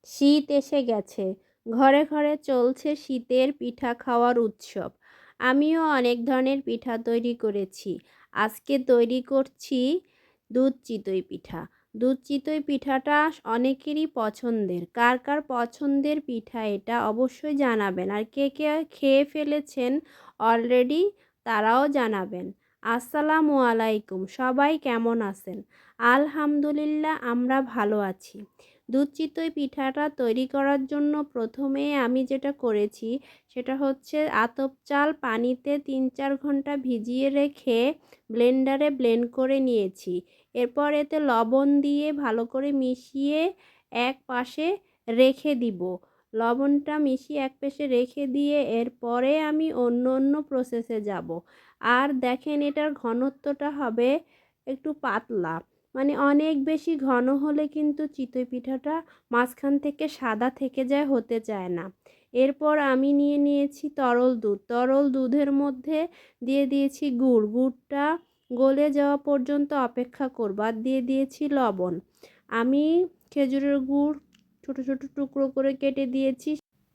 শীত এসে গেছে। ঘরে ঘরে চলছে শীতের পিঠা খাওয়ার উৎসব। আমিও অনেক ধরনের পিঠা তৈরি করেছি। আজকে তৈরি করছি দুধ চিতই পিঠা। দুধ চিতই পিঠাটা অনেকেরই পছন্দের। কার কার পছন্দের পিঠা এটা অবশ্যই জানাবেন। আর কে কে খেয়ে ফেলেছেন অলরেডি তারাও জানাবেন। আসসালামু আলাইকুম। সবাই কেমন আছেন? আলহামদুলিল্লাহ আমরা ভালো আছি। দুধ চিতই পিঠাটা তৈরি করার জন্য প্রথমে আমি যেটা করেছি সেটা হচ্ছে আতপ চাল পানিতে ৩-৪ ঘন্টা ভিজিয়ে রেখে ব্লেন্ডারে ব্লেন্ড করে নিয়েছি। এরপর এতে লবণ দিয়ে ভালো করে মিশিয়ে এক পাশে রেখে দিব। লবণটা মিশিয়ে এক পাশে রেখে দিয়ে এরপরে আমি অন্য প্রসেসে যাব। আর দেখেন এটার ঘনত্বটা হবে একটু পাতলা। মানে অনেক বেশি ঘন হলে কিন্তু চিতই পিঠাটা মাঝখান থেকে সাদা থেকে যায়, হতে চায় না। এরপর আমি নিয়ে নিয়েছি তরল দুধ। তরল দুধের মধ্যে দিয়ে দিয়েছি গুড়। গুড়টা গলে যাওয়া পর্যন্ত অপেক্ষা করব। আর দিয়ে দিয়েছি লবণ। আমি খেজুরের গুড় ছোট ছোট টুকরো করে কেটে দিয়েছি।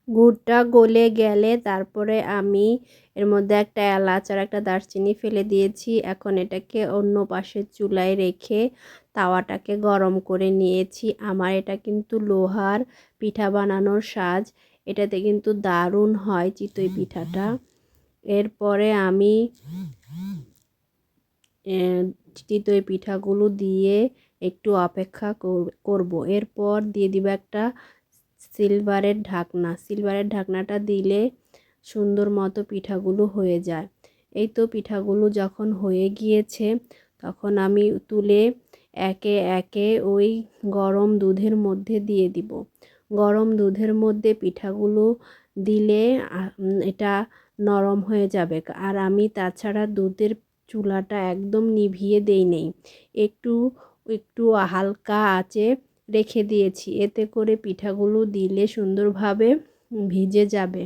গুড়টা গলে গেলে তারপরে আমি এর মধ্যে একটা এলাচ আর একটা দারচিনি ফেলে দিয়েছি। এখন এটাকে অন্য পাশের চুলায় রেখে তাওয়াটাকে গরম করে নিয়েছি। আমার এটা কিন্তু লোহার পিঠা বানানোর সাজ। এটাতে কিন্তু দারুণ হয় চিতই পিঠাটা। এরপরে আমি চিতই পিঠাগুলো দিয়ে একটু অপেক্ষা করব। এরপর দিয়ে দিব একটা সিলভারের ঢাকনা। সিলভারের ঢাকনাটা দিলে সুন্দর মতো পিঠাগুলো হয়ে যায়। এই তো পিঠাগুলো যখন হয়ে গিয়েছে তখন আমি তুলে একে একে ওই গরম দুধের মধ্যে দিয়ে দিব। গরম দুধের মধ্যে পিঠাগুলো দিলে এটা নরম হয়ে যাবে। আর আমি তাছাড়া দুধের চুলাটা একদম নিভিয়ে দেই নেই, একটু একটু হালকা আঁচে রেখে দিয়েছি। এতে করে পিঠাগুলো দিলে সুন্দরভাবে ভিজে যাবে।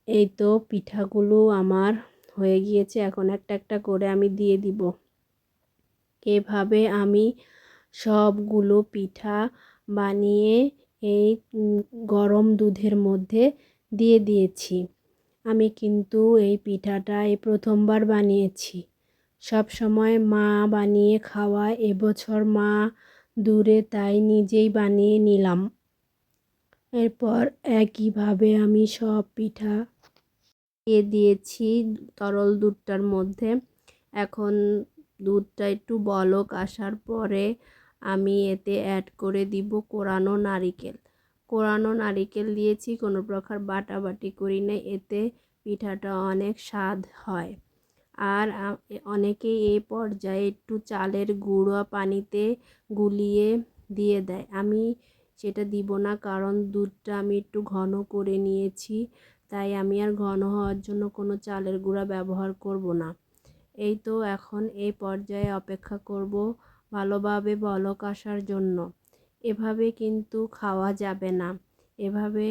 এই তো পিঠাগুলো আমার হয়ে গিয়েছে। এখন একটা একটা করে আমি দিয়ে দিব। এভাবে আমি সবগুলো পিঠা বানিয়ে এই গরম দুধের মধ্যে দিয়ে দিয়েছি। আমি কিন্তু এই পিঠাটা এই প্রথমবার বানিয়েছি। সব সময় মা বানিয়ে খাওয়ায়, এবছর মা দূরে তাই নিজেই বানিয়ে নিলাম। এরপর একইভাবে আমি সব পিঠা দিয়ে দিয়েছি তরল দুধটার মধ্যে। এখন দুধটা একটু বলক আসার পরে আমি এতে অ্যাড করে দিব কোরানো নারিকেল। কোরানো নারিকেল দিয়েছি, কোনো প্রকার বাটাবাটি করি নাই। এতে পিঠাটা অনেক স্বাদ হয়। আর অনেকেই এই পর্যায়ে একটু চালের গুঁড়ো পানিতে গুলিয়ে দিয়ে দেয়। আমি সেটা দিব না, কারণ দুধটা আমি একটু ঘন করে নিয়েছি। তাই আমি আর ঘন হওয়ার জন্য কোনো চালের গুঁড়া ব্যবহার করব না। এই তো এখন এই পর্যায়ে অপেক্ষা করব ভালোভাবে বলক আসার জন্য। এভাবে কিন্তু খাওয়া যাবে না। এভাবে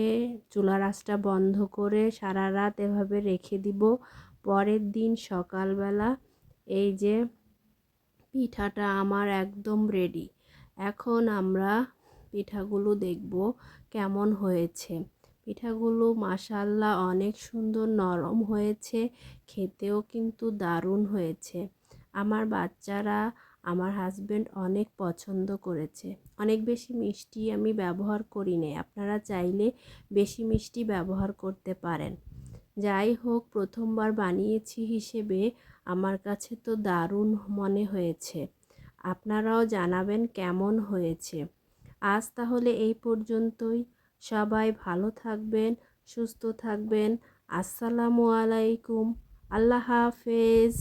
চুলার আঁচটা বন্ধ করে সারা রাত এভাবে রেখে দিব। পরের দিন সকালবেলা এই যে পিঠাটা আমার একদম রেডি। এখন আমরা পিঠাগুলো দেখব কেমন হয়েছে। পিঠাগুলো মাশাআল্লাহ অনেক সুন্দর নরম হয়েছে, খেতেও কিন্তু দারুণ হয়েছে। আমার বাচ্চারা, আমার হাজবেন্ড অনেক পছন্দ করেছে। অনেক বেশি মিষ্টি আমি ব্যবহার করি নাই, আপনারা চাইলে বেশি মিষ্টি ব্যবহার করতে পারেন। যাই হোক, প্রথমবার বানিয়েছি হিসেবে আমার কাছে তো দারুণ মনে হয়েছে। আপনারাও জানাবেন কেমন হয়েছে। আজ তাহলে এই পর্যন্তই। সবাই ভালো থাকবেন, সুস্থ থাকবেন। আসসালামু আলাইকুম। আল্লাহ হাফেজ।